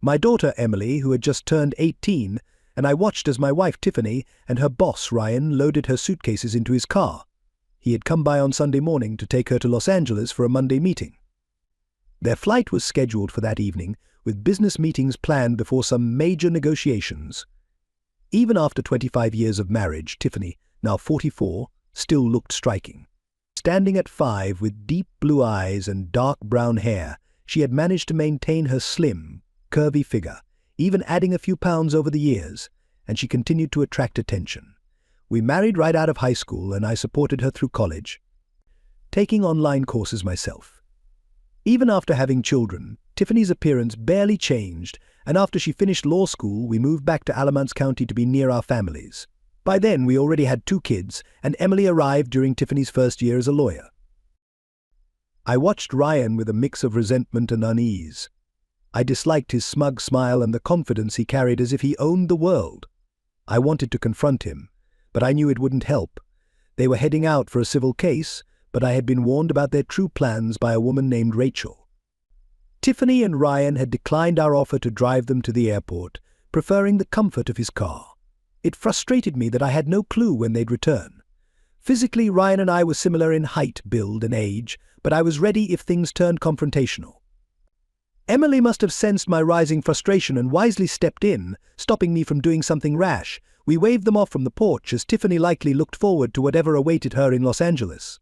my daughter Emily, who had just turned 18, and I watched as my wife Tiffany and her boss Ryan loaded her suitcases into his car. He had come by on Sunday morning to take her to Los Angeles for a Monday meeting. Their flight was scheduled for that evening, with business meetings planned before some major negotiations. Even after 25 years of marriage, Tiffany, now 44, still looked striking. Standing at 5 with deep blue eyes and dark brown hair, she had managed to maintain her slim, curvy figure, even adding a few pounds over the years, and she continued to attract attention. We married right out of high school, and I supported her through college, taking online courses myself. Even after having children, Tiffany's appearance barely changed, and after she finished law school, we moved back to Alamance County to be near our families. By then, we already had 2 kids, and Emily arrived during Tiffany's first year as a lawyer. I watched Ryan with a mix of resentment and unease. I disliked his smug smile and the confidence he carried as if he owned the world. I wanted to confront him, but I knew it wouldn't help. They were heading out for a civil case, but I had been warned about their true plans by a woman named Rachel. Tiffany and Ryan had declined our offer to drive them to the airport, preferring the comfort of his car. It frustrated me that I had no clue when they'd return. Physically, Ryan and I were similar in height, build, and age, but I was ready if things turned confrontational. Emily must have sensed my rising frustration and wisely stepped in, stopping me from doing something rash. We waved them off from the porch as Tiffany likely looked forward to whatever awaited her in Los Angeles.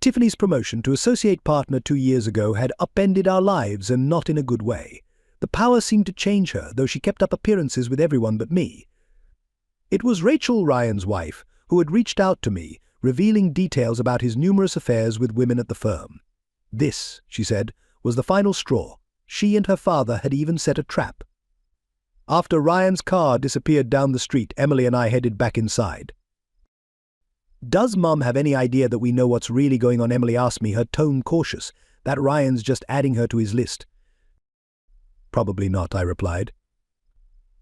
Tiffany's promotion to associate partner 2 years ago had upended our lives, and not in a good way. The power seemed to change her, though she kept up appearances with everyone but me. It was Rachel, Ryan's wife, who had reached out to me, revealing details about his numerous affairs with women at the firm. This, she said, was the final straw. She and her father had even set a trap. After Ryan's car disappeared down the street, Emily and I headed back inside. "Does Mum have any idea that we know what's really going on?" Emily asked me, her tone cautious. "That Ryan's just adding her to his list." "Probably not," I replied.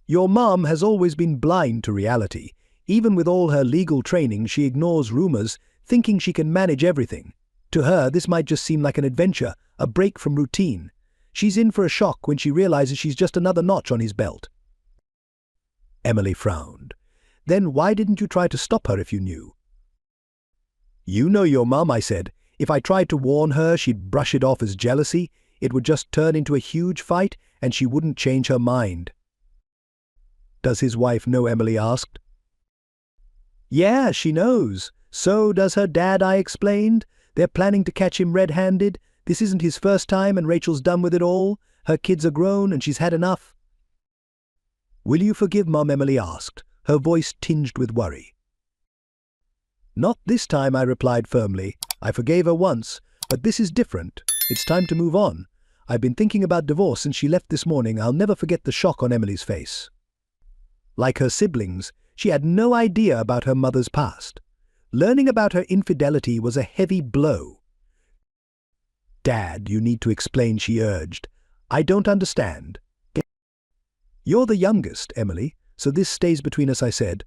"Your mum has always been blind to reality. Even with all her legal training, she ignores rumors, thinking she can manage everything. To her, this might just seem like an adventure, a break from routine. She's in for a shock when she realizes she's just another notch on his belt." Emily frowned. "Then why didn't you try to stop her if you knew?" "You know your mum," I said. "If I tried to warn her, she'd brush it off as jealousy. It would just turn into a huge fight, and she wouldn't change her mind." "Does his wife know?" Emily asked. "Yeah, she knows. So does her dad," I explained. "They're planning to catch him red-handed. This isn't his first time, and Rachel's done with it all. Her kids are grown, and she's had enough." "Will you forgive Mum?" Emily asked, her voice tinged with worry. "Not this time," I replied firmly. "I forgave her once, but this is different. It's time to move on. I've been thinking about divorce since she left this morning." I'll never forget the shock on Emily's face. Like her siblings, she had no idea about her mother's past. Learning about her infidelity was a heavy blow. "Dad, you need to explain," she urged. "I don't understand." "You're the youngest, Emily, so this stays between us," I said.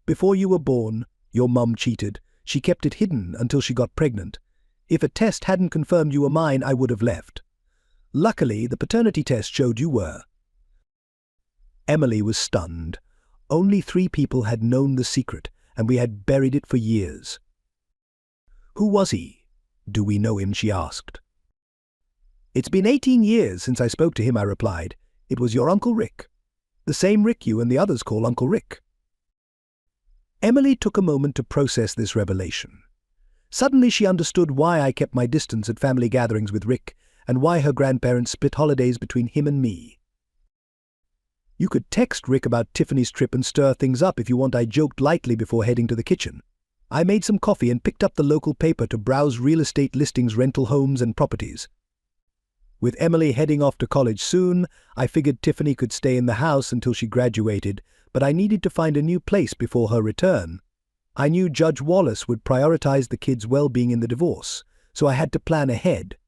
"Before you were born, your mum cheated. She kept it hidden until she got pregnant. If a test hadn't confirmed you were mine, I would have left. Luckily, the paternity test showed you were." Emily was stunned. Only 3 people had known the secret, and we had buried it for years. "Who was he? Do we know him?" she asked. "It's been 18 years since I spoke to him," I replied. "It was your Uncle Rick. The same Rick you and the others call Uncle Rick." Emily took a moment to process this revelation. Suddenly she understood why I kept my distance at family gatherings with Rick, and why her grandparents split holidays between him and me. "You could text Rick about Tiffany's trip and stir things up if you want," I joked lightly before heading to the kitchen. I made some coffee and picked up the local paper to browse real estate listings, rental homes, and properties. With Emily heading off to college soon, I figured Tiffany could stay in the house until she graduated, but I needed to find a new place before her return. I knew Judge Wallace would prioritize the kids' well-being in the divorce, so I had to plan ahead.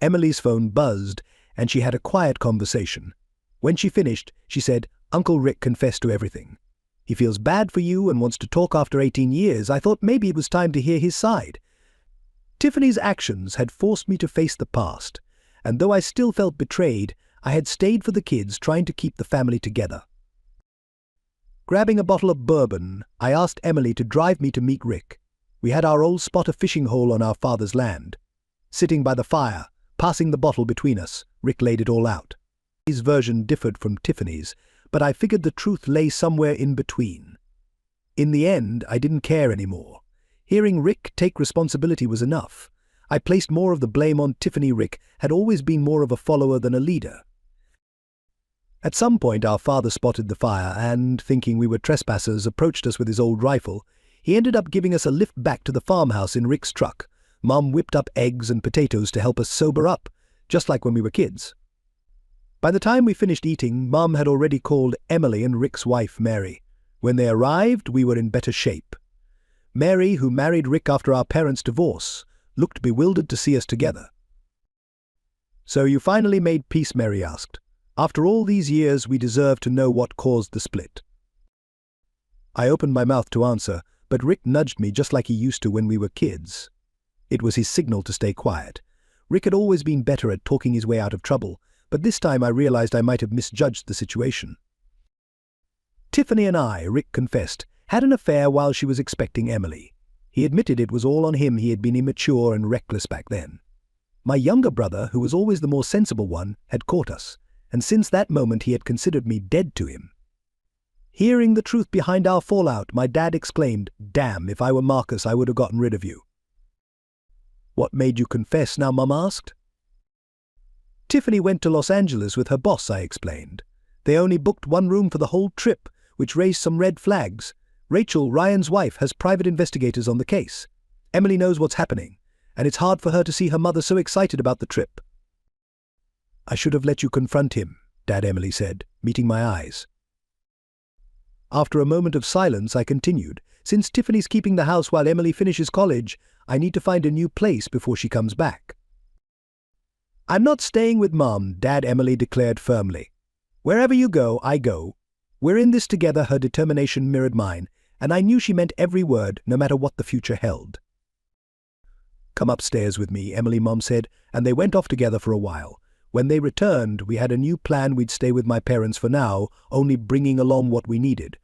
Emily's phone buzzed, and she had a quiet conversation. When she finished, she said, "Uncle Rick confessed to everything. He feels bad for you and wants to talk after 18 years. I thought maybe it was time to hear his side." Tiffany's actions had forced me to face the past, and though I still felt betrayed, I had stayed for the kids, trying to keep the family together. Grabbing a bottle of bourbon, I asked Emily to drive me to meet Rick. We had our old spot of fishing hole on our father's land. Sitting by the fire, passing the bottle between us, Rick laid it all out. His version differed from Tiffany's, but I figured the truth lay somewhere in between. In the end, I didn't care anymore. Hearing Rick take responsibility was enough. I placed more of the blame on Tiffany. Rick had always been more of a follower than a leader. At some point, our father spotted the fire and, thinking we were trespassers, approached us with his old rifle. He ended up giving us a lift back to the farmhouse in Rick's truck. Mom whipped up eggs and potatoes to help us sober up, just like when we were kids. By the time we finished eating, Mom had already called Emily and Rick's wife, Mary. When they arrived, we were in better shape. Mary, who married Rick after our parents' divorce, looked bewildered to see us together. "So you finally made peace?" Mary asked. "After all these years, we deserve to know what caused the split." I opened my mouth to answer, but Rick nudged me just like he used to when we were kids. It was his signal to stay quiet. Rick had always been better at talking his way out of trouble, but this time I realized I might have misjudged the situation. Tiffany and I, Rick confessed, had an affair while she was expecting Emily. He admitted it was all on him. He had been immature and reckless back then. My younger brother, who was always the more sensible one, had caught us, and since that moment he had considered me dead to him. Hearing the truth behind our fallout, my dad exclaimed, "Damn, if I were Marcus, I would have gotten rid of you." "What made you confess now?" Mom asked. "Tiffany went to Los Angeles with her boss," I explained. "They only booked one room for the whole trip, which raised some red flags. Rachel, Ryan's wife, has private investigators on the case. Emily knows what's happening, and it's hard for her to see her mother so excited about the trip." "I should have let you confront him," Dad, Emily said, meeting my eyes. After a moment of silence, I continued, "Since Tiffany's keeping the house while Emily finishes college, I need to find a new place before she comes back." "I'm not staying with Mom," Dad, Emily declared firmly. "Wherever you go, I go. We're in this together." Her determination mirrored mine, and I knew she meant every word, no matter what the future held. "Come upstairs with me," Emily, Mom said, and they went off together for a while. When they returned, we had a new plan. We'd stay with my parents for now, only bringing along what we needed.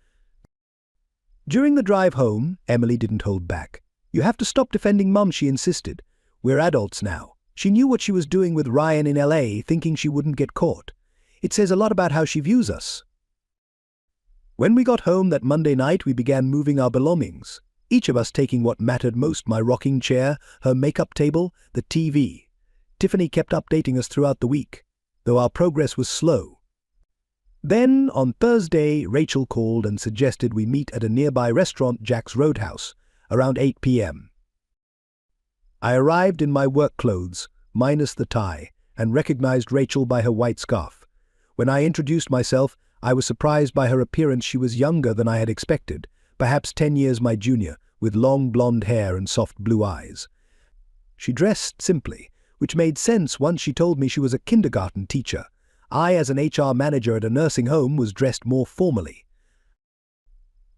During the drive home, Emily didn't hold back. "You have to stop defending Mom," she insisted. "We're adults now." She knew what she was doing with Ryan in LA, thinking she wouldn't get caught. It says a lot about how she views us. When we got home that Monday night, we began moving our belongings, each of us taking what mattered most: my rocking chair, her makeup table, the TV. Tiffany kept updating us throughout the week, though our progress was slow. Then, on Thursday, Rachel called and suggested we meet at a nearby restaurant, Jack's Roadhouse, around 8 p.m. I arrived in my work clothes, minus the tie, and recognized Rachel by her white scarf. When I introduced myself, I was surprised by her appearance. She was younger than I had expected, perhaps 10 years my junior, with long blonde hair and soft blue eyes. She dressed simply, which made sense once she told me she was a kindergarten teacher. I, as an HR manager at a nursing home, was dressed more formally.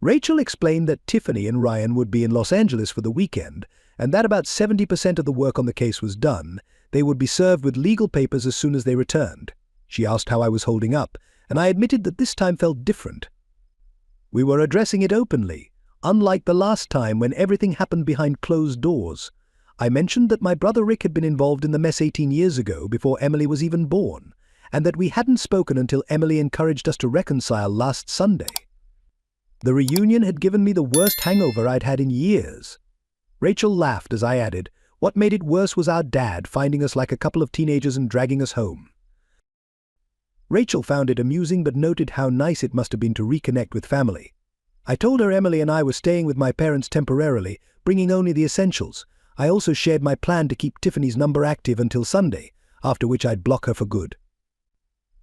Rachel explained that Tiffany and Ryan would be in Los Angeles for the weekend, and that about 70% of the work on the case was done. They would be served with legal papers as soon as they returned. She asked how I was holding up, and I admitted that this time felt different. We were addressing it openly, unlike the last time when everything happened behind closed doors. I mentioned that my brother Rick had been involved in the mess 18 years ago, before Emily was even born, and that we hadn't spoken until Emily encouraged us to reconcile last Sunday. The reunion had given me the worst hangover I'd had in years. Rachel laughed as I added, "What made it worse was our dad finding us like a couple of teenagers and dragging us home." Rachel found it amusing but noted how nice it must have been to reconnect with family. I told her Emily and I were staying with my parents temporarily, bringing only the essentials. I also shared my plan to keep Tiffany's number active until Sunday, after which I'd block her for good.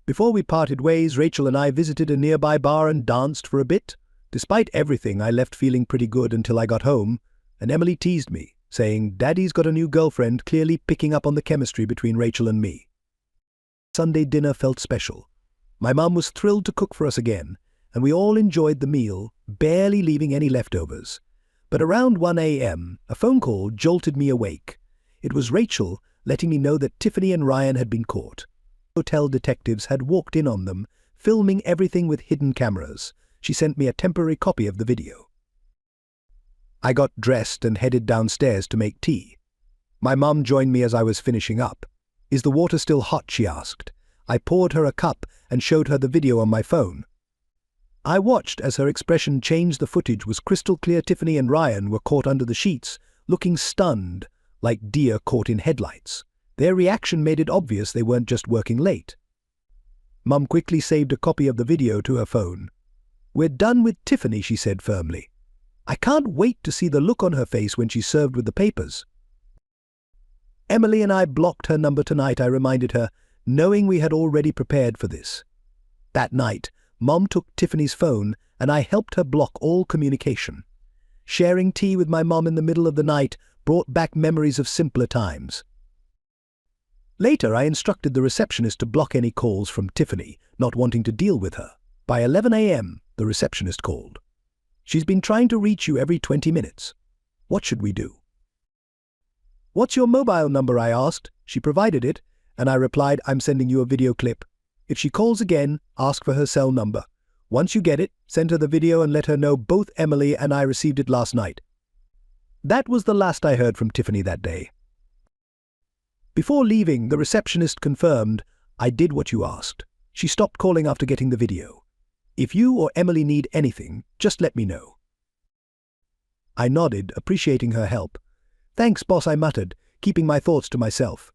Before we parted ways, Rachel and I visited a nearby bar and danced for a bit. Despite everything, I left feeling pretty good until I got home, and Emily teased me, saying, "Daddy's got a new girlfriend," clearly picking up on the chemistry between Rachel and me. Sunday dinner felt special. My mum was thrilled to cook for us again, and we all enjoyed the meal, barely leaving any leftovers. But around 1 a.m., a phone call jolted me awake. It was Rachel letting me know that Tiffany and Ryan had been caught. Hotel detectives had walked in on them, filming everything with hidden cameras. She sent me a temporary copy of the video. I got dressed and headed downstairs to make tea. My mum joined me as I was finishing up. "Is the water still hot?" she asked. I poured her a cup and showed her the video on my phone. I watched as her expression changed. The footage was crystal clear. Tiffany and Ryan were caught under the sheets, looking stunned, like deer caught in headlights. Their reaction made it obvious they weren't just working late. Mum quickly saved a copy of the video to her phone. "We're done with Tiffany," she said firmly. I can't wait to see the look on her face when she's served with the papers. "Emily and I blocked her number tonight," I reminded her, knowing we had already prepared for this. That night, Mom took Tiffany's phone and I helped her block all communication. Sharing tea with my mom in the middle of the night brought back memories of simpler times. Later, I instructed the receptionist to block any calls from Tiffany, not wanting to deal with her. By 11 a.m., the receptionist called. "She's been trying to reach you every 20 minutes. What should we do?" "What's your mobile number?" I asked. She provided it, and I replied, "I'm sending you a video clip. If she calls again, ask for her cell number. Once you get it, send her the video and let her know both Emily and I received it last night." That was the last I heard from Tiffany that day. Before leaving, the receptionist confirmed, "I did what you asked." She stopped calling after getting the video. "If you or Emily need anything, just let me know." I nodded, appreciating her help. "Thanks, boss," I muttered, keeping my thoughts to myself.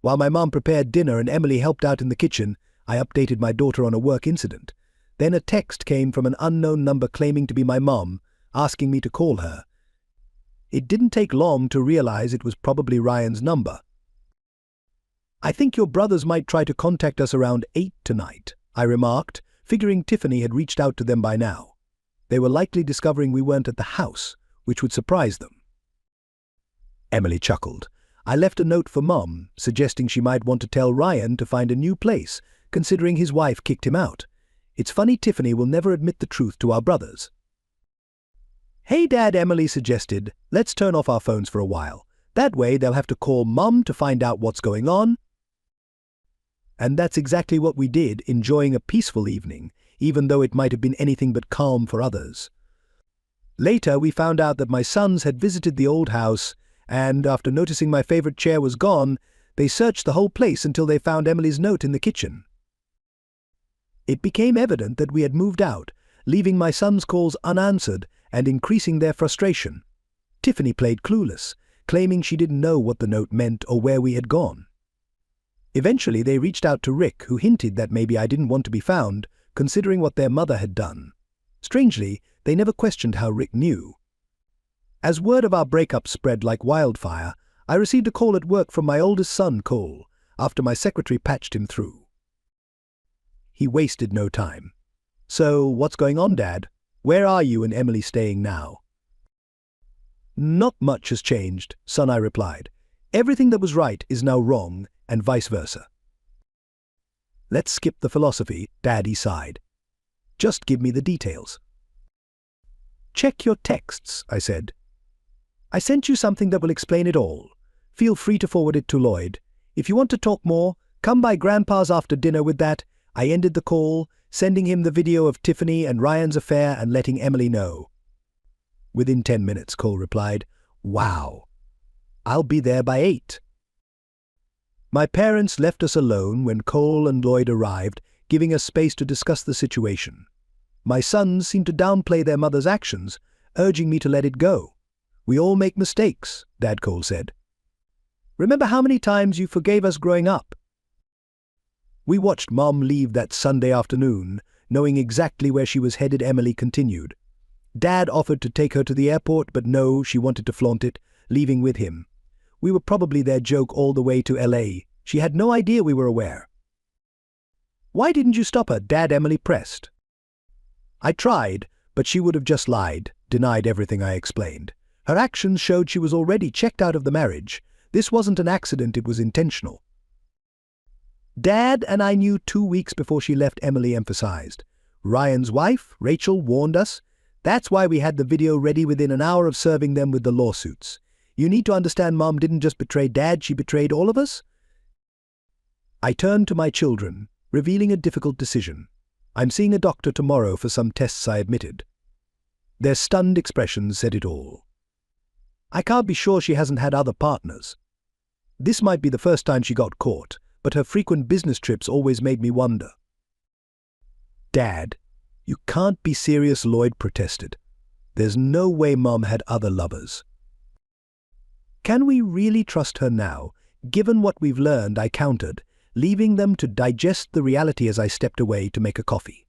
While my mom prepared dinner and Emily helped out in the kitchen, I updated my daughter on a work incident. Then a text came from an unknown number claiming to be my mom, asking me to call her. It didn't take long to realize it was probably Ryan's number. "I think your brothers might try to contact us around 8 tonight, I remarked, figuring Tiffany had reached out to them by now. They were likely discovering we weren't at the house, which would surprise them. Emily chuckled. I left a note for Mom, suggesting she might want to tell Ryan to find a new place, considering his wife kicked him out. It's funny Tiffany will never admit the truth to our brothers. "Hey Dad," Emily suggested, "let's turn off our phones for a while. That way they'll have to call Mom to find out what's going on." And that's exactly what we did, enjoying a peaceful evening, even though it might have been anything but calm for others. Later, we found out that my sons had visited the old house, and after noticing my favorite chair was gone, they searched the whole place until they found Emily's note in the kitchen. It became evident that we had moved out, leaving my sons' calls unanswered and increasing their frustration. Tiffany played clueless, claiming she didn't know what the note meant or where we had gone. Eventually, they reached out to Rick, who hinted that maybe I didn't want to be found, considering what their mother had done. Strangely, they never questioned how Rick knew. As word of our breakup spread like wildfire, I received a call at work from my oldest son, Cole, after my secretary patched him through. He wasted no time. "So, what's going on, Dad? Where are you and Emily staying now?" "Not much has changed," son, I replied. "Everything that was right is now wrong, and vice versa." "Let's skip the philosophy," Daddy sighed. "Just give me the details." "Check your texts," I said. "I sent you something that will explain it all. Feel free to forward it to Lloyd. If you want to talk more, come by Grandpa's after dinner with that." I ended the call, sending him the video of Tiffany and Ryan's affair and letting Emily know. Within 10 minutes, Cole replied, "Wow. I'll be there by 8. My parents left us alone when Cole and Lloyd arrived, giving us space to discuss the situation. My sons seemed to downplay their mother's actions, urging me to let it go. "We all make mistakes," Dad Cole said. "Remember how many times you forgave us growing up?" We watched Mom leave that Sunday afternoon, knowing exactly where she was headed. Emily continued. Dad offered to take her to the airport, but no, she wanted to flaunt it, leaving with him. We were probably their joke all the way to LA. She had no idea we were aware. "Why didn't you stop her, Dad?" Emily pressed. I tried, but she would have just lied, denied everything I explained. Her actions showed she was already checked out of the marriage. This wasn't an accident, it was intentional. "Dad and I knew 2 weeks before she left," Emily emphasized. "Ryan's wife, Rachel, warned us. That's why we had the video ready within an hour of serving them with the lawsuits. You need to understand Mom didn't just betray Dad, she betrayed all of us. I turned to my children, revealing a difficult decision. I'm seeing a doctor tomorrow for some tests, I admitted. Their stunned expressions said it all. I can't be sure she hasn't had other partners. This might be the first time she got caught, but her frequent business trips always made me wonder. Dad, you can't be serious, Lloyd protested. There's no way Mom had other lovers. Can we really trust her now, given what we've learned? I countered, leaving them to digest the reality as I stepped away to make a coffee.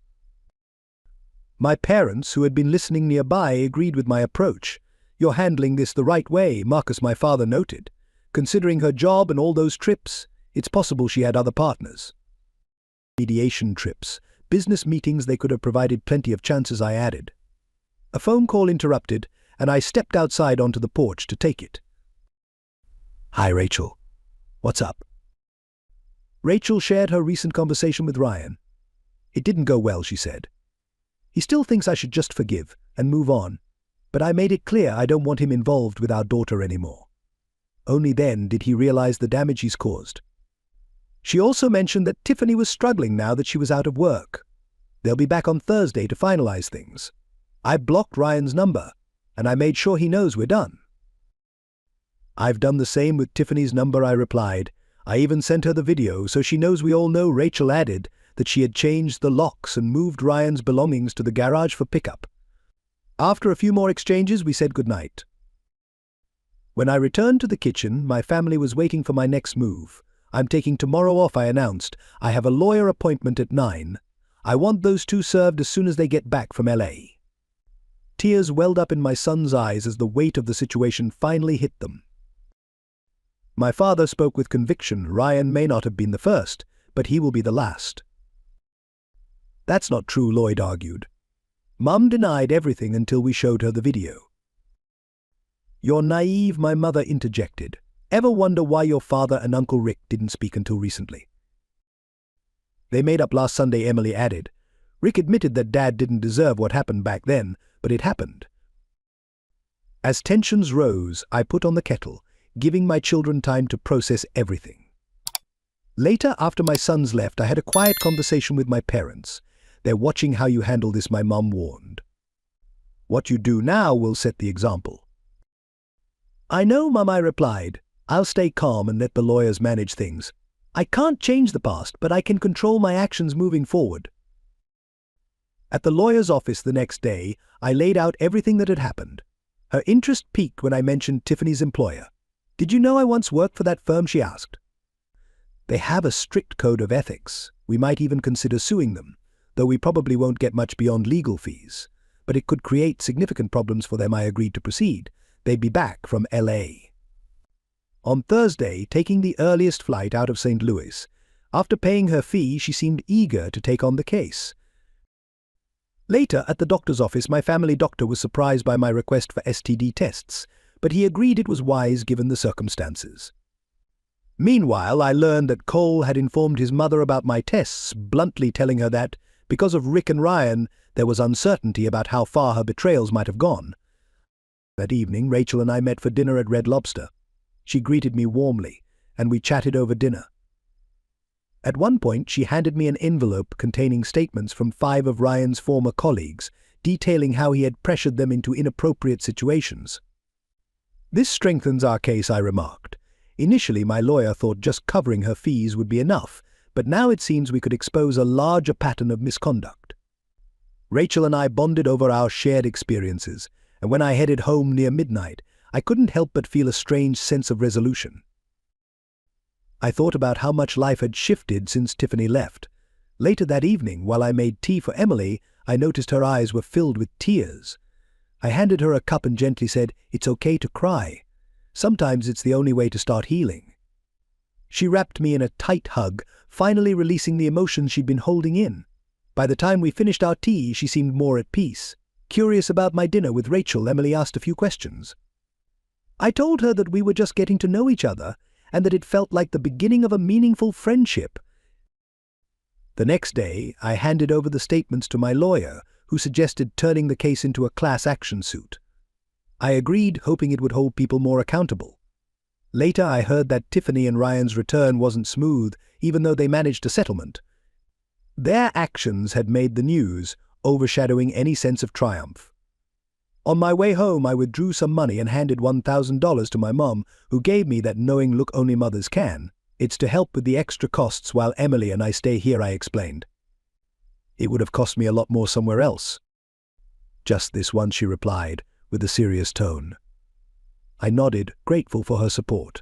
My parents, who had been listening nearby, agreed with my approach. You're handling this the right way, Marcus, my father noted. Considering her job and all those trips, it's possible she had other partners. Mediation trips, business meetings, they could have provided plenty of chances, I added. A phone call interrupted, and I stepped outside onto the porch to take it. Hi, Rachel. What's up? Rachel shared her recent conversation with Ryan. It didn't go well, she said. He still thinks I should just forgive and move on, but I made it clear I don't want him involved with our daughter anymore. Only then did he realize the damage he's caused. She also mentioned that Tiffany was struggling now that she was out of work. They'll be back on Thursday to finalize things. I blocked Ryan's number, and I made sure he knows we're done. I've done the same with Tiffany's number, I replied. I even sent her the video so she knows we all know. Rachel added that she had changed the locks and moved Ryan's belongings to the garage for pickup. After a few more exchanges, we said goodnight. When I returned to the kitchen, my family was waiting for my next move. I'm taking tomorrow off, I announced. I have a lawyer appointment at 9. I want those two served as soon as they get back from LA. Tears welled up in my son's eyes as the weight of the situation finally hit them. My father spoke with conviction. Ryan may not have been the first, but he will be the last. That's not true, Lloyd argued. Mum denied everything until we showed her the video. You're naive, my mother interjected. Ever wonder why your father and Uncle Rick didn't speak until recently? They made up last Sunday, Emily added. Rick admitted that Dad didn't deserve what happened back then, but it happened. As tensions rose, I put on the kettle, giving my children time to process everything. Later, after my sons left, I had a quiet conversation with my parents. They're watching how you handle this, my mum warned. What you do now will set the example. I know, Mum, I replied. I'll stay calm and let the lawyers manage things. I can't change the past, but I can control my actions moving forward. At the lawyer's office the next day, I laid out everything that had happened. Her interest piqued when I mentioned Tiffany's employer. Did you know I once worked for that firm, she asked. They have a strict code of ethics. We might even consider suing them, though we probably won't get much beyond legal fees. But it could create significant problems for them. I agreed to proceed. They'd be back from LA. On Thursday, taking the earliest flight out of St. Louis. After paying her fee, she seemed eager to take on the case. Later, at the doctor's office, my family doctor was surprised by my request for STD tests, but he agreed it was wise given the circumstances. Meanwhile, I learned that Cole had informed his mother about my tests, bluntly telling her that, because of Rick and Ryan, there was uncertainty about how far her betrayals might have gone. That evening, Rachel and I met for dinner at Red Lobster. She greeted me warmly, and we chatted over dinner. At one point, she handed me an envelope containing statements from 5 of Ryan's former colleagues, detailing how he had pressured them into inappropriate situations. This strengthens our case, I remarked. Initially, my lawyer thought just covering her fees would be enough, but now it seems we could expose a larger pattern of misconduct. Rachel and I bonded over our shared experiences, and when I headed home near midnight, I couldn't help but feel a strange sense of resolution. I thought about how much life had shifted since Tiffany left. Later that evening, while I made tea for Emily, I noticed her eyes were filled with tears. I handed her a cup and gently said, "It's okay to cry. Sometimes it's the only way to start healing." She wrapped me in a tight hug, finally releasing the emotions she'd been holding in. By the time we finished our tea, she seemed more at peace. Curious about my dinner with Rachel, Emily asked a few questions. I told her that we were just getting to know each other, and that it felt like the beginning of a meaningful friendship. The next day, I handed over the statements to my lawyer, who suggested turning the case into a class action suit. I agreed, hoping it would hold people more accountable. Later, I heard that Tiffany and Ryan's return wasn't smooth, even though they managed a settlement. Their actions had made the news, overshadowing any sense of triumph. On my way home, I withdrew some money and handed $1,000 to my mom, who gave me that knowing look only mothers can. It's to help with the extra costs while Emily and I stay here, I explained. It would have cost me a lot more somewhere else. Just this once, she replied, with a serious tone. I nodded, grateful for her support.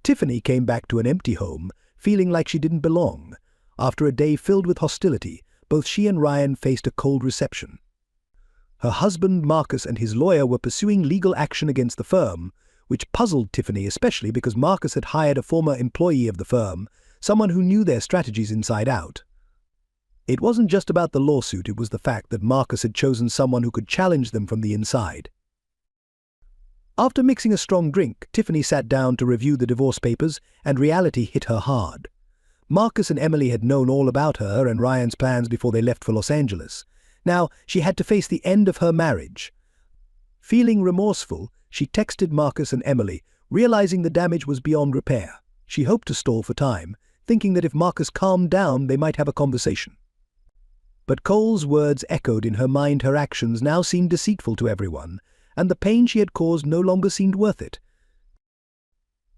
Tiffany came back to an empty home, feeling like she didn't belong. After a day filled with hostility, both she and Ryan faced a cold reception. Her husband, Marcus, and his lawyer were pursuing legal action against the firm, which puzzled Tiffany especially because Marcus had hired a former employee of the firm, someone who knew their strategies inside out. It wasn't just about the lawsuit, it was the fact that Marcus had chosen someone who could challenge them from the inside. After mixing a strong drink, Tiffany sat down to review the divorce papers, and reality hit her hard. Marcus and Emily had known all about her and Ryan's plans before they left for Los Angeles. Now, she had to face the end of her marriage. Feeling remorseful, she texted Marcus and Emily, realizing the damage was beyond repair. She hoped to stall for time, thinking that if Marcus calmed down, they might have a conversation. But Cole's words echoed in her mind. Her actions now seemed deceitful to everyone, and the pain she had caused no longer seemed worth it.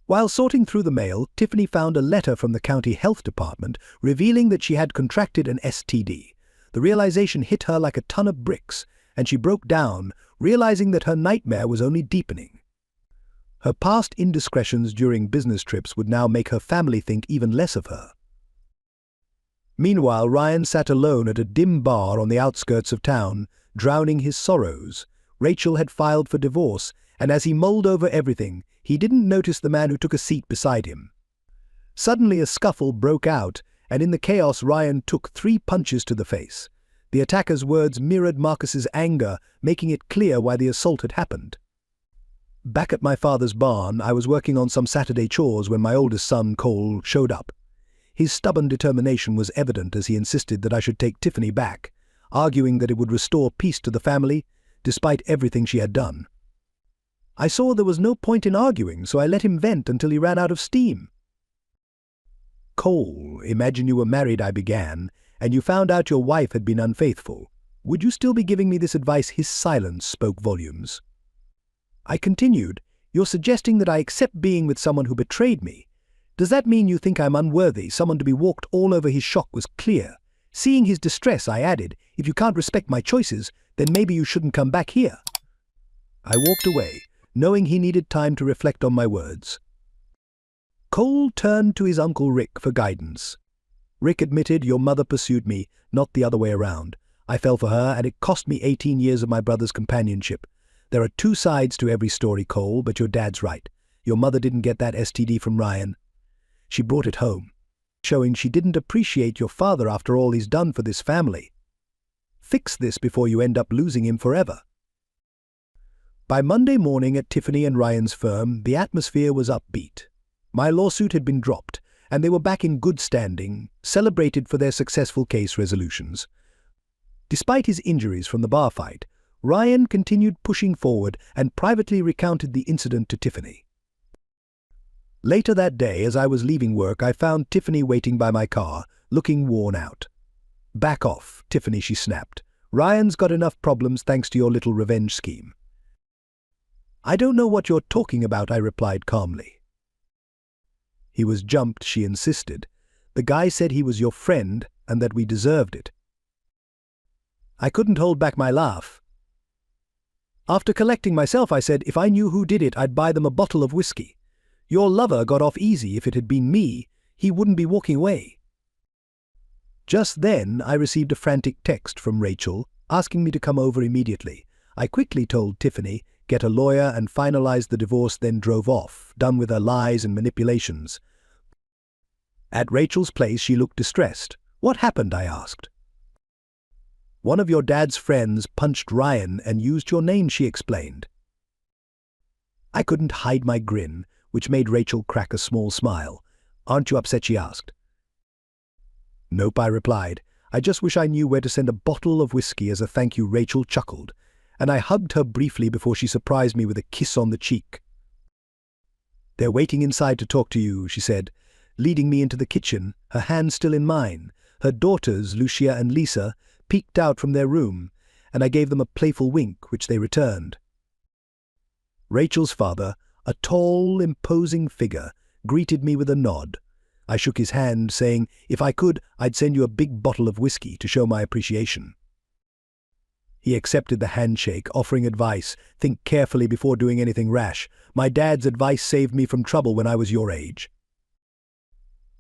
While sorting through the mail, Tiffany found a letter from the county health department revealing that she had contracted an STD. The realization hit her like a ton of bricks, and she broke down, realizing that her nightmare was only deepening. Her past indiscretions during business trips would now make her family think even less of her. Meanwhile, Ryan sat alone at a dim bar on the outskirts of town, drowning his sorrows. Rachel had filed for divorce, and as he mulled over everything, he didn't notice the man who took a seat beside him. Suddenly a scuffle broke out, and in the chaos Ryan took 3 punches to the face. The attacker's words mirrored Marcus's anger, making it clear why the assault had happened. Back at my father's barn, I was working on some Saturday chores when my oldest son, Cole, showed up. His stubborn determination was evident as he insisted that I should take Tiffany back, arguing that it would restore peace to the family, despite everything she had done. I saw there was no point in arguing, so I let him vent until he ran out of steam. Cole, imagine you were married, I began, and you found out your wife had been unfaithful. Would you still be giving me this advice? His silence spoke volumes. I continued, you're suggesting that I accept being with someone who betrayed me. Does that mean you think I'm unworthy, someone to be walked all over? His shock was clear. Seeing his distress, I added, if you can't respect my choices, then maybe you shouldn't come back here. I walked away, knowing he needed time to reflect on my words. Cole turned to his uncle Rick for guidance. Rick admitted, your mother pursued me, not the other way around. I fell for her, and it cost me 18 years of my brother's companionship. There are 2 sides to every story, Cole, but your dad's right. Your mother didn't get that STD from Ryan. She brought it home, showing she didn't appreciate your father after all he's done for this family. Fix this before you end up losing him forever. By Monday morning at Tiffany and Ryan's firm, the atmosphere was upbeat. My lawsuit had been dropped, and they were back in good standing, celebrated for their successful case resolutions. Despite his injuries from the bar fight, Ryan continued pushing forward and privately recounted the incident to Tiffany. Later that day, as I was leaving work, I found Tiffany waiting by my car, looking worn out. Back off, Tiffany, she snapped. Ryan's got enough problems thanks to your little revenge scheme. I don't know what you're talking about, I replied calmly. He was jumped, she insisted. The guy said he was your friend and that we deserved it. I couldn't hold back my laugh. After collecting myself, I said, if I knew who did it, I'd buy them a bottle of whiskey. Your lover got off easy. If it had been me, he wouldn't be walking away. Just then, I received a frantic text from Rachel, asking me to come over immediately. I quickly told Tiffany, get a lawyer and finalized the divorce, then drove off, done with her lies and manipulations. At Rachel's place, she looked distressed. What happened? I asked. One of your dad's friends punched Ryan and used your name, she explained. I couldn't hide my grin, which made Rachel crack a small smile. Aren't you upset? She asked. Nope, I replied. I just wish I knew where to send a bottle of whiskey as a thank you. Rachel chuckled. and I hugged her briefly before she surprised me with a kiss on the cheek. "They're waiting inside to talk to you," she said, leading me into the kitchen, her hand still in mine. Her daughters, Lucia and Lisa, peeked out from their room, and I gave them a playful wink, which they returned. Rachel's father, a tall, imposing figure, greeted me with a nod. I shook his hand, saying, if I could, I'd send you a big bottle of whiskey to show my appreciation. He accepted the handshake, offering advice. "Think carefully before doing anything rash. My dad's advice saved me from trouble when I was your age."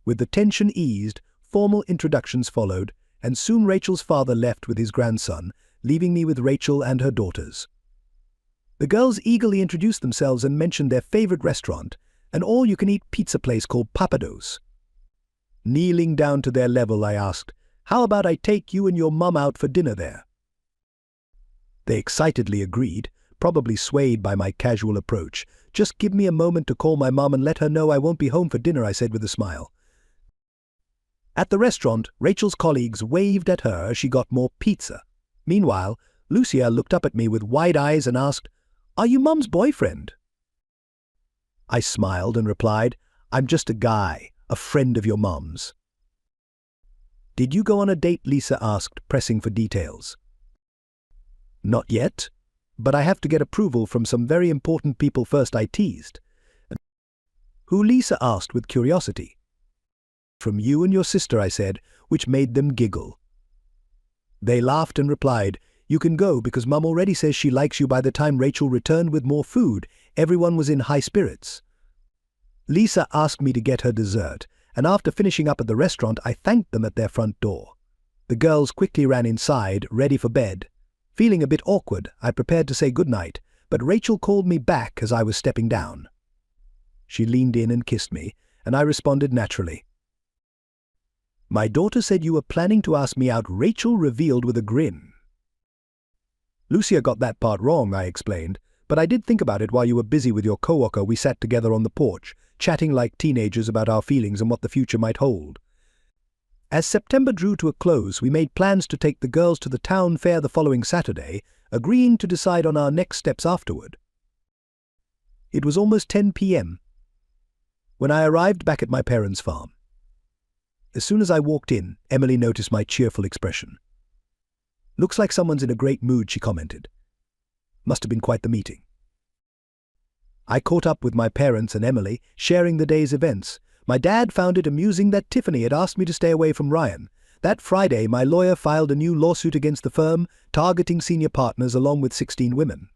With the tension eased, formal introductions followed, and soon Rachel's father left with his grandson, leaving me with Rachel and her daughters. The girls eagerly introduced themselves and mentioned their favorite restaurant, an all-you-can-eat pizza place called Papados. Kneeling down to their level, I asked, "How about I take you and your mum out for dinner there?" They excitedly agreed, probably swayed by my casual approach. "Just give me a moment to call my mum and let her know I won't be home for dinner," I said with a smile. At the restaurant, Rachel's colleagues waved at her as she got more pizza. Meanwhile, Lucia looked up at me with wide eyes and asked, "Are you Mum's boyfriend?" I smiled and replied, "I'm just a guy, a friend of your Mum's." "Did you go on a date?" Lisa asked, pressing for details. "Not yet, but I have to get approval from some very important people first," I teased. "Who?" Lisa asked with curiosity. "From you and your sister," I said, which made them giggle. They laughed and replied, "You can go because Mum already says she likes you." By the time Rachel returned with more food, everyone was in high spirits. Lisa asked me to get her dessert, and after finishing up at the restaurant, I thanked them at their front door. The girls quickly ran inside, ready for bed. Feeling a bit awkward, I prepared to say goodnight, but Rachel called me back as I was stepping down. She leaned in and kissed me, and I responded naturally. "My daughter said you were planning to ask me out," Rachel revealed with a grin. "Lucia got that part wrong," I explained, "but I did think about it while you were busy with your coworker. We sat together on the porch, chatting like teenagers about our feelings and what the future might hold." As September drew to a close, we made plans to take the girls to the town fair the following Saturday, agreeing to decide on our next steps afterward. It was almost 10 p.m. when I arrived back at my parents' farm. As soon as I walked in, Emily noticed my cheerful expression. "Looks like someone's in a great mood," she commented. "Must have been quite the meeting." I caught up with my parents and Emily, sharing the day's events. My dad found it amusing that Tiffany had asked me to stay away from Ryan. That Friday, my lawyer filed a new lawsuit against the firm, targeting senior partners along with 16 women.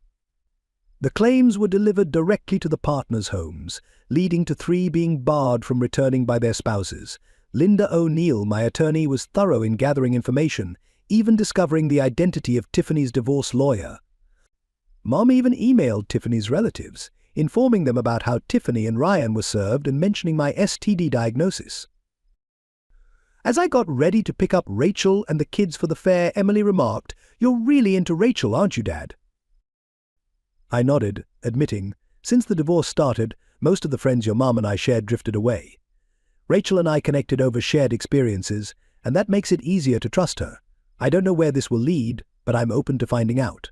The claims were delivered directly to the partners' homes, leading to 3 being barred from returning by their spouses. Linda O'Neill, my attorney, was thorough in gathering information, even discovering the identity of Tiffany's divorce lawyer. Mom even emailed Tiffany's relatives, informing them about how Tiffany and Ryan were served and mentioning my STD diagnosis. As I got ready to pick up Rachel and the kids for the fair, Emily remarked, "You're really into Rachel, aren't you, Dad?" I nodded, admitting, since the divorce started, most of the friends your mom and I shared drifted away. Rachel and I connected over shared experiences, and that makes it easier to trust her. I don't know where this will lead, but I'm open to finding out.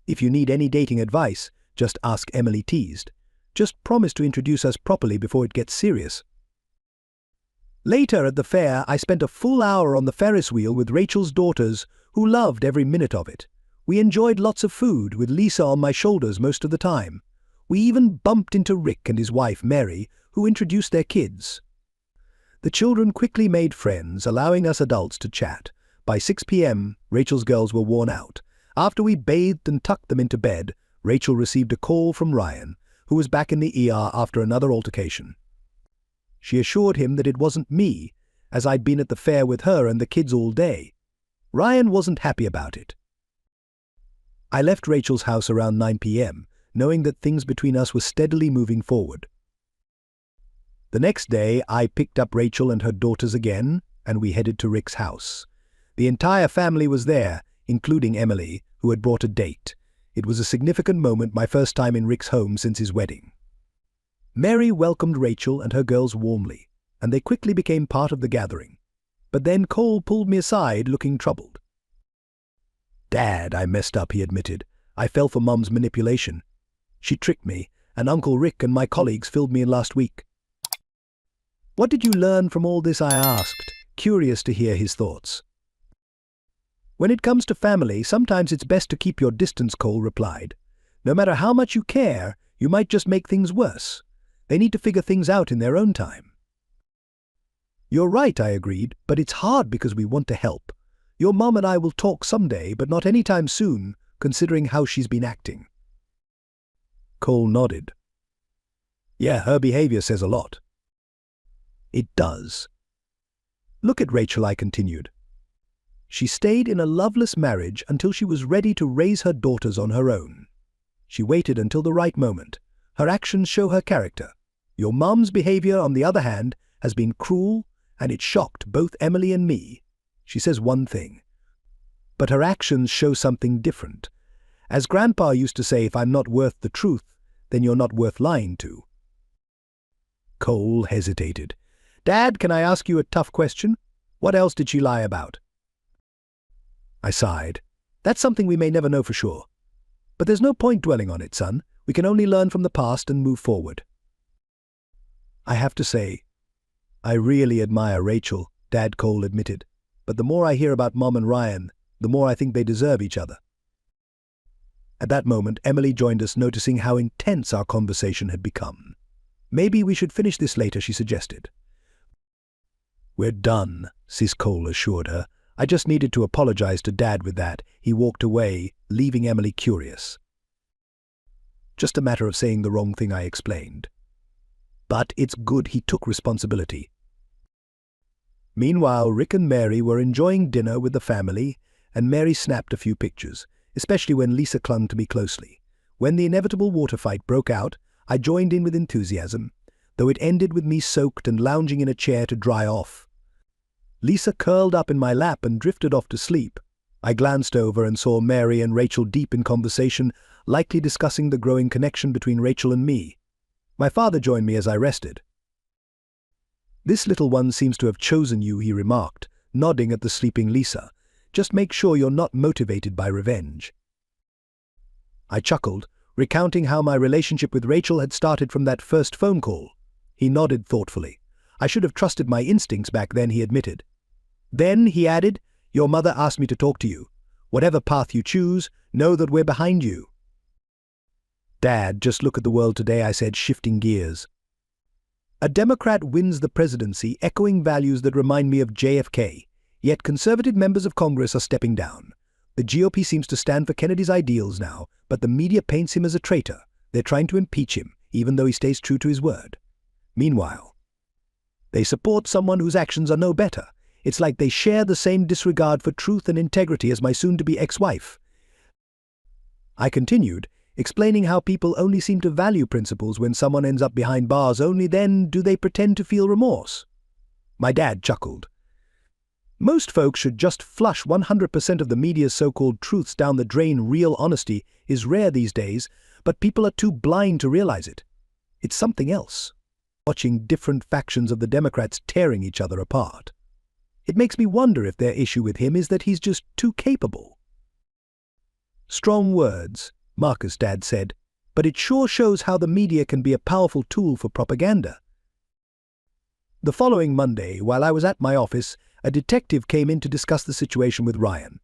"If you need any dating advice, just ask," Emily teased. "Just promise to introduce us properly before it gets serious." Later at the fair, I spent a full hour on the Ferris wheel with Rachel's daughters, who loved every minute of it. We enjoyed lots of food, with Lisa on my shoulders most of the time. We even bumped into Rick and his wife, Mary, who introduced their kids. The children quickly made friends, allowing us adults to chat. By 6 p.m., Rachel's girls were worn out. After we bathed and tucked them into bed, Rachel received a call from Ryan, who was back in the ER after another altercation. She assured him that it wasn't me, as I'd been at the fair with her and the kids all day. Ryan wasn't happy about it. I left Rachel's house around 9 p.m., knowing that things between us were steadily moving forward. The next day, I picked up Rachel and her daughters again, and we headed to Rick's house. The entire family was there, including Emily, who had brought a date. It was a significant moment, my first time in Rick's home since his wedding. Mary welcomed Rachel and her girls warmly, and they quickly became part of the gathering. But then Cole pulled me aside, looking troubled. "Dad, I messed up," he admitted. "I fell for Mum's manipulation. She tricked me, and Uncle Rick and my colleagues filled me in last week." "What did you learn from all this?" I asked, curious to hear his thoughts. "When it comes to family, sometimes it's best to keep your distance," Cole replied. "No matter how much you care, you might just make things worse. They need to figure things out in their own time." "You're right," I agreed, "but it's hard because we want to help. Your mum and I will talk someday, but not anytime soon, considering how she's been acting." Cole nodded. "Yeah, her behavior says a lot." "It does. Look at Rachel," I continued. "She stayed in a loveless marriage until she was ready to raise her daughters on her own. She waited until the right moment. Her actions show her character. Your mum's behavior, on the other hand, has been cruel, and it shocked both Emily and me. She says one thing, but her actions show something different. As Grandpa used to say, if I'm not worth the truth, then you're not worth lying to." Cole hesitated. "Dad, can I ask you a tough question? What else did she lie about?" I sighed. "That's something we may never know for sure. But there's no point dwelling on it, son. We can only learn from the past and move forward." "I have to say, I really admire Rachel," Dad, Cole admitted. "But the more I hear about Mom and Ryan, the more I think they deserve each other." At that moment, Emily joined us, noticing how intense our conversation had become. "Maybe we should finish this later," she suggested. "We're done," Sis Cole assured her. "I just needed to apologize to Dad with that." He walked away, leaving Emily curious. "Just a matter of saying the wrong thing," I explained. "But it's good he took responsibility." Meanwhile, Rick and Mary were enjoying dinner with the family, and Mary snapped a few pictures, especially when Lisa clung to me closely. When the inevitable water fight broke out, I joined in with enthusiasm, though it ended with me soaked and lounging in a chair to dry off. Lisa curled up in my lap and drifted off to sleep. I glanced over and saw Mary and Rachel deep in conversation, likely discussing the growing connection between Rachel and me. My father joined me as I rested. "This little one seems to have chosen you," he remarked, nodding at the sleeping Lisa. "Just make sure you're not motivated by revenge." I chuckled, recounting how my relationship with Rachel had started from that first phone call. He nodded thoughtfully. "I should have trusted my instincts back then," he admitted. "Then," he added, "your mother asked me to talk to you. Whatever path you choose, know that we're behind you." "Dad, just look at the world today," I said, shifting gears. "A Democrat wins the presidency, echoing values that remind me of JFK. Yet conservative members of Congress are stepping down. The GOP seems to stand for Kennedy's ideals now, but the media paints him as a traitor. They're trying to impeach him, even though he stays true to his word. Meanwhile, they support someone whose actions are no better. It's like they share the same disregard for truth and integrity as my soon-to-be ex-wife." I continued, explaining how people only seem to value principles when someone ends up behind bars. Only then do they pretend to feel remorse. My dad chuckled. "Most folks should just flush 100% of the media's so-called truths down the drain. Real honesty is rare these days, but people are too blind to realize it. It's something else. Watching different factions of the Democrats tearing each other apart. It makes me wonder if their issue with him is that he's just too capable." "Strong words," Marcus, Dad said, "but it sure shows how the media can be a powerful tool for propaganda." The following Monday, while I was at my office, a detective came in to discuss the situation with Ryan.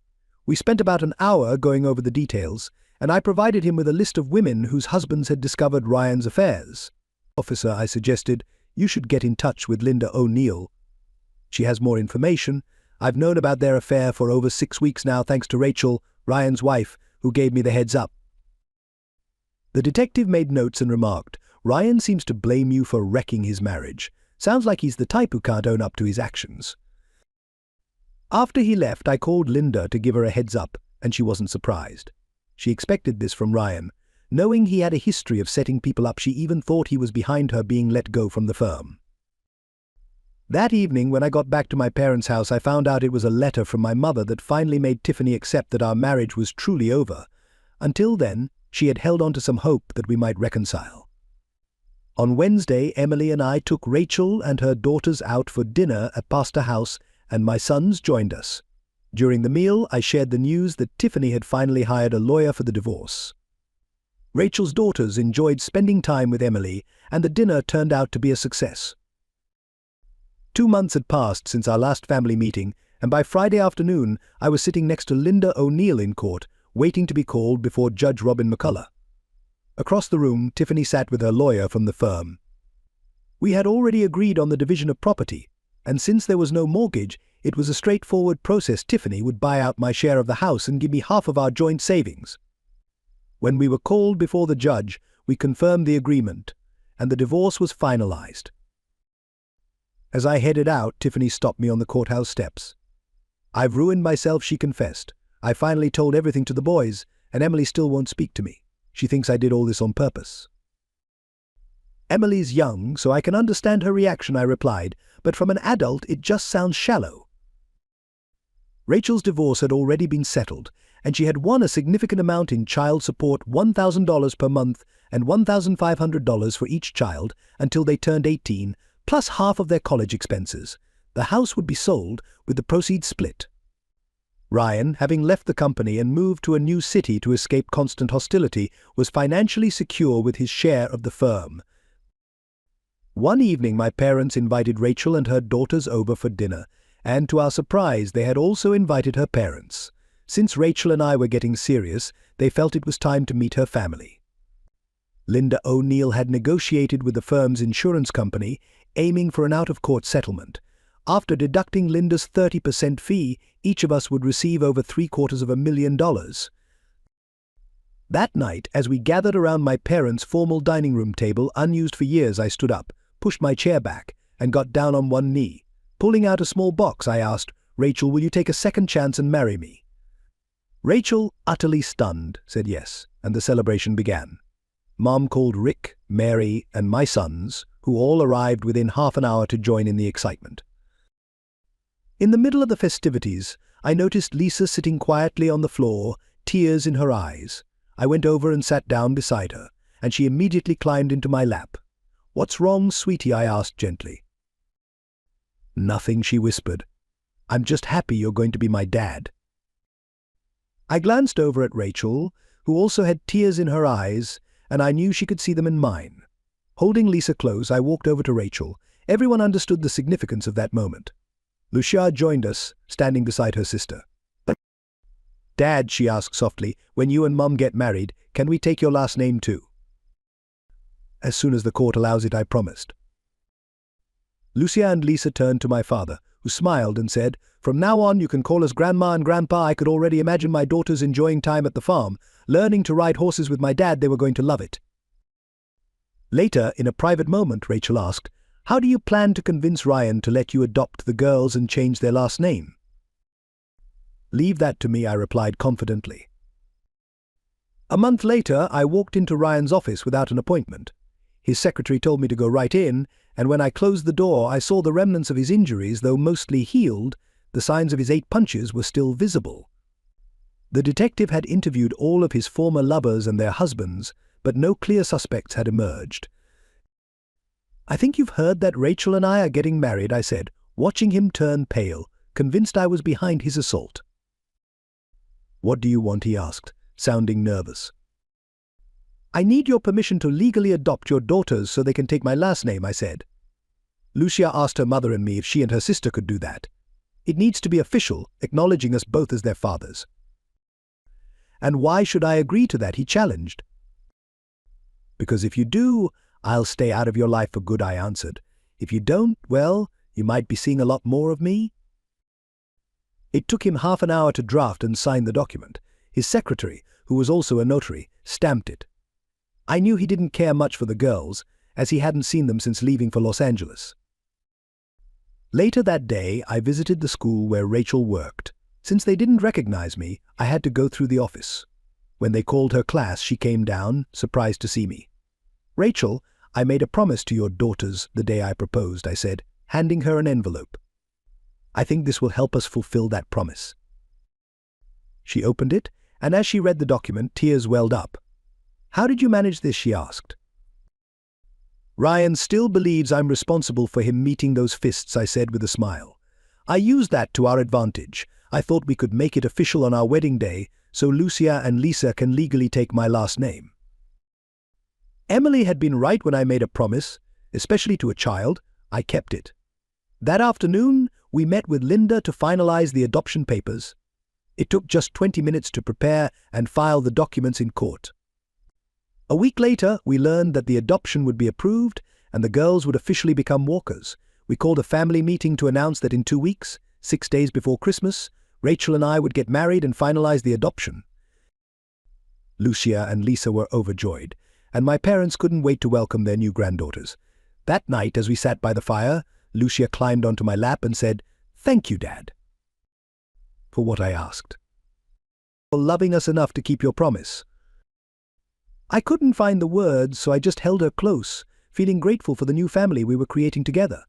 We spent about an hour going over the details, and I provided him with a list of women whose husbands had discovered Ryan's affairs. "Officer," I suggested, "you should get in touch with Linda O'Neill. She has more information. I've known about their affair for over 6 weeks now, thanks to Rachel, Ryan's wife, who gave me the heads up." The detective made notes and remarked, "Ryan seems to blame you for wrecking his marriage. Sounds like he's the type who can't own up to his actions." After he left, I called Linda to give her a heads up, and she wasn't surprised. She expected this from Ryan. Knowing he had a history of setting people up, she even thought he was behind her being let go from the firm. That evening, when I got back to my parents' house, I found out it was a letter from my mother that finally made Tiffany accept that our marriage was truly over. Until then, she had held on to some hope that we might reconcile. On Wednesday, Emily and I took Rachel and her daughters out for dinner at Pastor House, and my sons joined us. During the meal, I shared the news that Tiffany had finally hired a lawyer for the divorce. Rachel's daughters enjoyed spending time with Emily, and the dinner turned out to be a success. 2 months had passed since our last family meeting, and by Friday afternoon, I was sitting next to Linda O'Neill in court, waiting to be called before Judge Robin McCullough. Across the room, Tiffany sat with her lawyer from the firm. We had already agreed on the division of property, and since there was no mortgage, it was a straightforward process. Tiffany would buy out my share of the house and give me half of our joint savings. When we were called before the judge, we confirmed the agreement, and the divorce was finalized. As I headed out, Tiffany stopped me on the courthouse steps. "I've ruined myself," she confessed. "I finally told everything to the boys, and Emily still won't speak to me. She thinks I did all this on purpose." "Emily's young, so I can understand her reaction," I replied, "but from an adult it just sounds shallow." Rachel's divorce had already been settled, and she had won a significant amount in child support, $1,000 per month and $1,500 for each child until they turned 18, plus half of their college expenses. The house would be sold, with the proceeds split. Ryan, having left the company and moved to a new city to escape constant hostility, was financially secure with his share of the firm. One evening my parents invited Rachel and her daughters over for dinner, and to our surprise they had also invited her parents. Since Rachel and I were getting serious, they felt it was time to meet her family. Linda O'Neill had negotiated with the firm's insurance company, aiming for an out-of-court settlement. After deducting Linda's 30% fee, each of us would receive over $750,000. That night, as we gathered around my parents' formal dining room table, unused for years, I stood up, pushed my chair back, and got down on one knee. Pulling out a small box, I asked, "Rachel, will you take a second chance and marry me?" Rachel, utterly stunned, said yes, and the celebration began. Mom called Rick, Mary, and my sons, who all arrived within half an hour to join in the excitement. In the middle of the festivities, I noticed Lisa sitting quietly on the floor, tears in her eyes. I went over and sat down beside her, and she immediately climbed into my lap. "What's wrong, sweetie?" I asked gently. "Nothing," she whispered. "I'm just happy you're going to be my dad." I glanced over at Rachel, who also had tears in her eyes, and I knew she could see them in mine. Holding Lisa close, I walked over to Rachel. Everyone understood the significance of that moment. Lucia joined us, standing beside her sister. "Dad," she asked softly, "when you and Mom get married, can we take your last name too?" "As soon as the court allows it," I promised. Lucia and Lisa turned to my father, who smiled and said, "From now on you can call us Grandma and Grandpa." I could already imagine my daughters enjoying time at the farm, learning to ride horses with my dad. They were going to love it. Later, in a private moment, Rachel asked, "How do you plan to convince Ryan to let you adopt the girls and change their last name?" "Leave that to me," I replied confidently. A month later, I walked into Ryan's office without an appointment. His secretary told me to go right in, and when I closed the door, I saw the remnants of his injuries. Though mostly healed, the signs of his 8 punches were still visible. The detective had interviewed all of his former lovers and their husbands, but no clear suspects had emerged. "I think you've heard that Rachel and I are getting married," I said, watching him turn pale, convinced I was behind his assault. "What do you want?" he asked, sounding nervous. "I need your permission to legally adopt your daughters so they can take my last name," I said. Lucia asked her mother and me if she and her sister could do that. "It needs to be official, acknowledging us both as their fathers." "And why should I agree to that?" he challenged. "Because if you do, I'll stay out of your life for good," I answered. "If you don't, well, you might be seeing a lot more of me." It took him half an hour to draft and sign the document. His secretary, who was also a notary, stamped it. I knew he didn't care much for the girls, as he hadn't seen them since leaving for Los Angeles. Later that day, I visited the school where Rachel worked. Since they didn't recognize me, I had to go through the office. When they called her class, she came down, surprised to see me. "Rachel, I made a promise to your daughters the day I proposed," I said, handing her an envelope. "I think this will help us fulfill that promise." She opened it, and as she read the document, tears welled up. "How did you manage this?" she asked. "Ryan still believes I'm responsible for him meeting those fists," I said with a smile. "I used that to our advantage. I thought we could make it official on our wedding day so Lucia and Lisa can legally take my last name. Emily had been right when I made a promise, especially to a child. I kept it. That afternoon, we met with Linda to finalize the adoption papers. It took just 20 minutes to prepare and file the documents in court. A week later, we learned that the adoption would be approved and the girls would officially become Walkers. We called a family meeting to announce that in 2 weeks, 6 days before Christmas, Rachel and I would get married and finalize the adoption. Lucia and Lisa were overjoyed, and my parents couldn't wait to welcome their new granddaughters. That night, as we sat by the fire, Lucia climbed onto my lap and said, "Thank you, Dad," for what I asked. "For loving us enough to keep your promise." I couldn't find the words, so I just held her close, feeling grateful for the new family we were creating together.